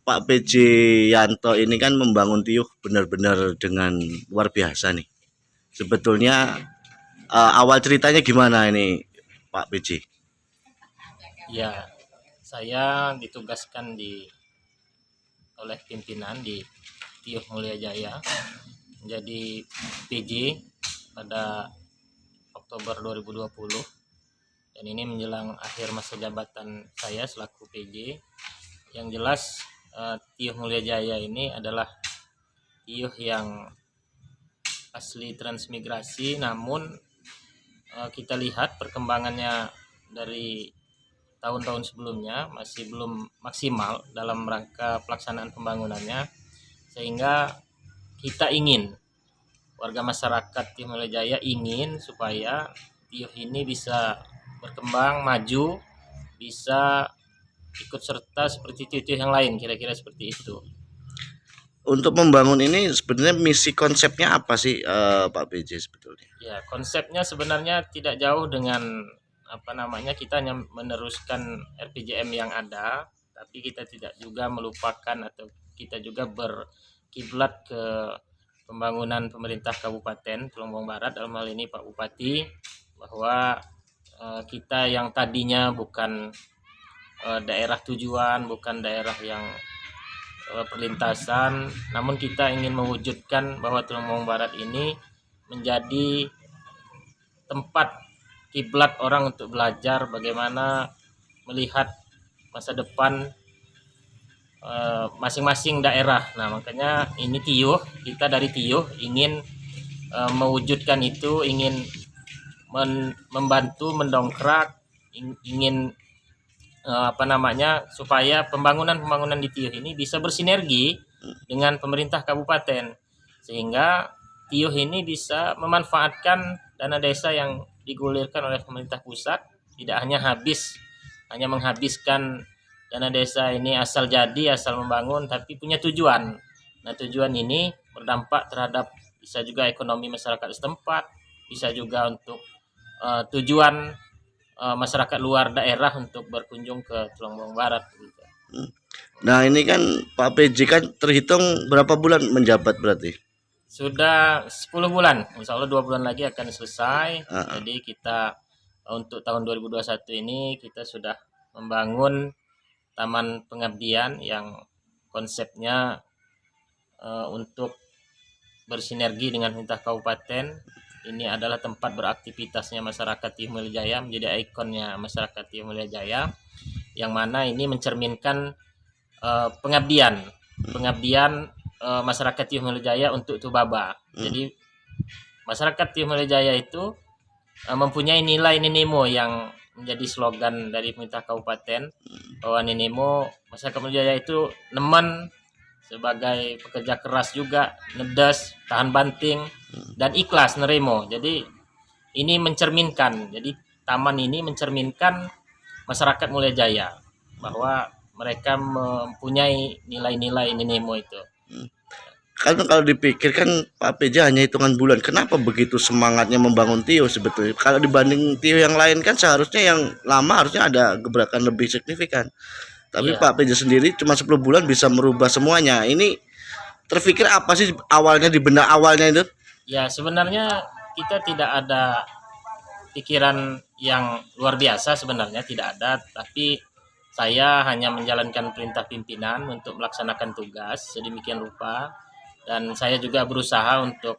Pak PJ Yanto ini kan membangun Tiuh benar-benar dengan luar biasa nih. Sebetulnya awal ceritanya gimana ini Pak PJ? Ya, saya ditugaskan oleh pimpinan di Tiuh Mulia Jaya menjadi PJ pada Oktober 2020, dan ini menjelang akhir masa jabatan saya selaku PJ. Yang jelas Tiuh Mulia Jaya ini adalah Tiuh yang asli transmigrasi, namun kita lihat perkembangannya dari tahun-tahun sebelumnya masih belum maksimal dalam rangka pelaksanaan pembangunannya, sehingga kita ingin, warga masyarakat Tiuh Mulia Jaya ingin supaya Tiuh ini bisa berkembang maju, bisa ikut serta seperti Tiuh yang lain, kira-kira seperti itu. Untuk membangun ini sebenarnya misi konsepnya apa sih Pak PJ sebetulnya? Ya, konsepnya sebenarnya tidak jauh dengan kita hanya meneruskan RPJM yang ada, tapi kita tidak juga melupakan atau kita juga berkiblat ke pembangunan pemerintah Kabupaten Tulung Agung Barat, dalam hal ini Pak Bupati, bahwa kita yang tadinya bukan daerah tujuan, bukan daerah yang perlintasan, namun kita ingin mewujudkan bahwa Tulung Agung Barat ini menjadi tempat kiblat orang untuk belajar bagaimana melihat masa depan masing-masing daerah. Nah, makanya ini kita dari Tiuh ingin mewujudkan itu, ingin membantu mendongkrak, ingin supaya pembangunan di Tiuh ini bisa bersinergi dengan pemerintah kabupaten, sehingga Tiuh ini bisa memanfaatkan dana desa yang digulirkan oleh pemerintah pusat, tidak hanya menghabiskan dana desa ini asal membangun, tapi punya tujuan. Nah, tujuan ini berdampak terhadap bisa juga ekonomi masyarakat setempat, bisa juga untuk tujuan masyarakat luar daerah untuk berkunjung ke Tulung Agung Barat gitu. Nah, ini kan Pak PJ kan terhitung berapa bulan menjabat berarti? Sudah 10 bulan, insya Allah 2 bulan lagi akan selesai. Jadi kita untuk tahun 2021 ini kita sudah membangun taman pengabdian yang konsepnya untuk bersinergi dengan pemerintah kabupaten. Ini adalah tempat beraktivitasnya masyarakat Tiuh Mulia Jaya, menjadi ikonnya masyarakat Tiuh Mulia Jaya, yang mana ini mencerminkan pengabdian masyarakat Tiuh Mulia Jaya untuk Tubaba. Jadi masyarakat Tiuh Mulia Jaya itu mempunyai nilai Ninemo yang menjadi slogan dari pemerintah kabupaten, bahwa Ninemo masyarakat Mulia Jaya itu nemen, sebagai pekerja keras juga, nedas, tahan banting, dan ikhlas neremo. Jadi ini mencerminkan, jadi taman ini mencerminkan masyarakat Mulia Jaya bahwa mereka mempunyai nilai-nilai Ninemo itu. Karena kalau dipikirkan Pak PJ hanya hitungan bulan, kenapa begitu semangatnya membangun Tiuh sebetulnya? Kalau dibanding Tiuh yang lain kan seharusnya yang lama harusnya ada gebrakan lebih signifikan. Tapi Pak PJ sendiri cuma 10 bulan bisa merubah semuanya. Ini terpikir apa sih awalnya, di benak awalnya itu? Ya, sebenarnya kita tidak ada pikiran yang luar biasa, sebenarnya tidak ada, tapi saya hanya menjalankan perintah pimpinan untuk melaksanakan tugas sedemikian rupa, dan saya juga berusaha untuk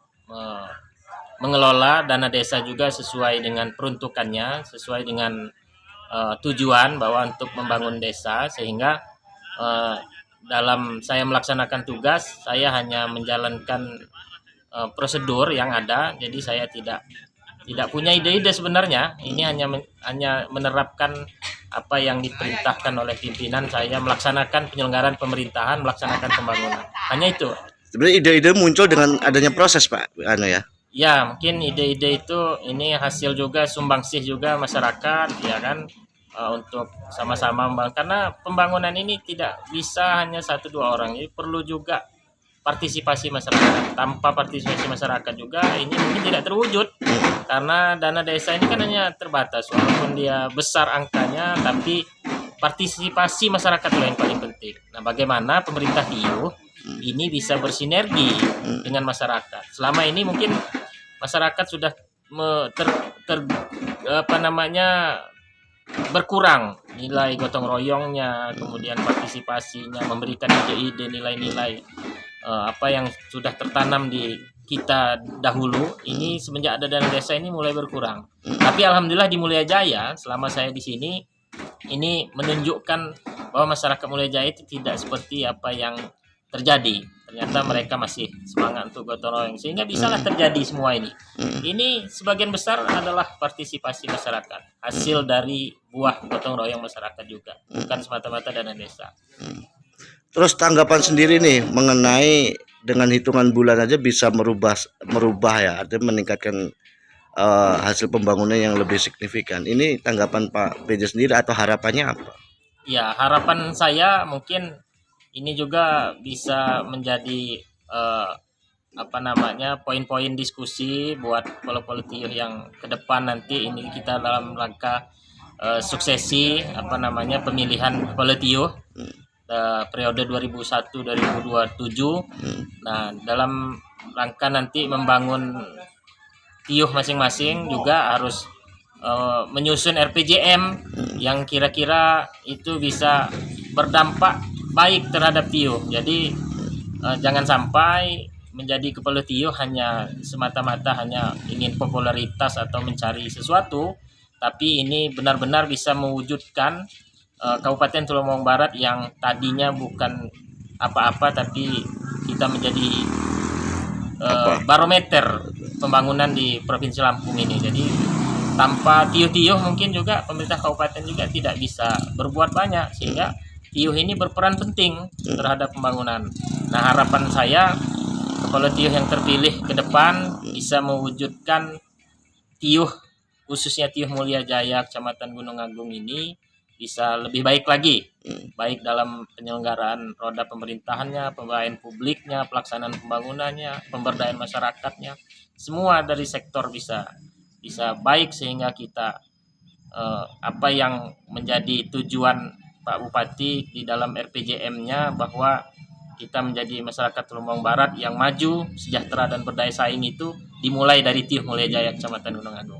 mengelola dana desa juga sesuai dengan peruntukannya, sesuai dengan tujuan bahwa untuk membangun desa, sehingga dalam saya melaksanakan tugas saya hanya menjalankan prosedur yang ada. Jadi saya tidak punya ide-ide sebenarnya. Ini hanya menerapkan apa yang diperintahkan oleh pimpinan saya, melaksanakan penyelenggaraan pemerintahan, melaksanakan pembangunan. Hanya itu. Sebenarnya ide-ide muncul dengan adanya proses, Pak, ya? Ya, mungkin ide-ide itu ini hasil juga sumbangsih juga masyarakat, ya kan, untuk sama-sama membangun. Karena pembangunan ini tidak bisa hanya 1-2 orang, jadi perlu juga partisipasi masyarakat. Tanpa partisipasi masyarakat juga ini mungkin tidak terwujud, karena dana desa ini kan hanya terbatas, walaupun dia besar angkanya, tapi partisipasi masyarakat itu yang paling penting. Nah, bagaimana pemerintah Tio ini bisa bersinergi dengan masyarakat. Selama ini mungkin masyarakat sudah apa namanya berkurang nilai gotong royongnya, kemudian partisipasinya, memberikan ide-ide, nilai-nilai apa yang sudah tertanam di kita dahulu. Ini semenjak ada dana desa ini mulai berkurang. Tapi alhamdulillah di Mulia Jaya selama saya di sini ini menunjukkan bahwa masyarakat Mulia Jaya itu tidak seperti apa yang terjadi. Ternyata mereka masih semangat untuk gotong royong sehingga bisalah terjadi semua ini. Ini sebagian besar adalah partisipasi masyarakat, hasil dari buah gotong royong masyarakat juga, bukan semata-mata dana desa. Terus tanggapan sendiri nih mengenai dengan hitungan bulan aja bisa merubah ya, artinya meningkatkan hasil pembangunan yang lebih signifikan. Ini tanggapan Pak PJ sendiri atau harapannya apa? Ya, harapan saya mungkin ini juga bisa menjadi apa namanya poin-poin diskusi buat Polo-Polo Tio yang ke depan nanti. Ini kita dalam rangka suksesi apa namanya pemilihan Polo Tio periode 2001-2027. Nah, dalam rangka nanti membangun Tio masing-masing juga harus menyusun RPJM yang kira-kira itu bisa berdampak baik terhadap Tio. Jadi jangan sampai menjadi kepala Tio hanya semata-mata hanya ingin popularitas atau mencari sesuatu, tapi ini benar-benar bisa mewujudkan Kabupaten Tulung Agung Barat yang tadinya bukan apa-apa, tapi kita menjadi barometer pembangunan di Provinsi Lampung ini. Jadi tanpa Tio-Tio mungkin juga pemerintah kabupaten juga tidak bisa berbuat banyak, sehingga Tio ini berperan penting terhadap pembangunan. Nah, harapan saya kepala Tio yang terpilih ke depan bisa mewujudkan Tio, khususnya Tio Mulia Jaya Kecamatan Gunung Agung ini bisa lebih baik lagi, baik dalam penyelenggaraan roda pemerintahannya, pembayaran publiknya, pelaksanaan pembangunannya, pemberdayaan masyarakatnya, semua dari sektor bisa baik sehingga kita apa yang menjadi tujuan Pak Bupati di dalam RPJM-nya bahwa kita menjadi masyarakat Tulung Agung Barat yang maju, sejahtera dan berdaya saing itu dimulai dari Tio Mulia Jaya Kecamatan Gunung Agung.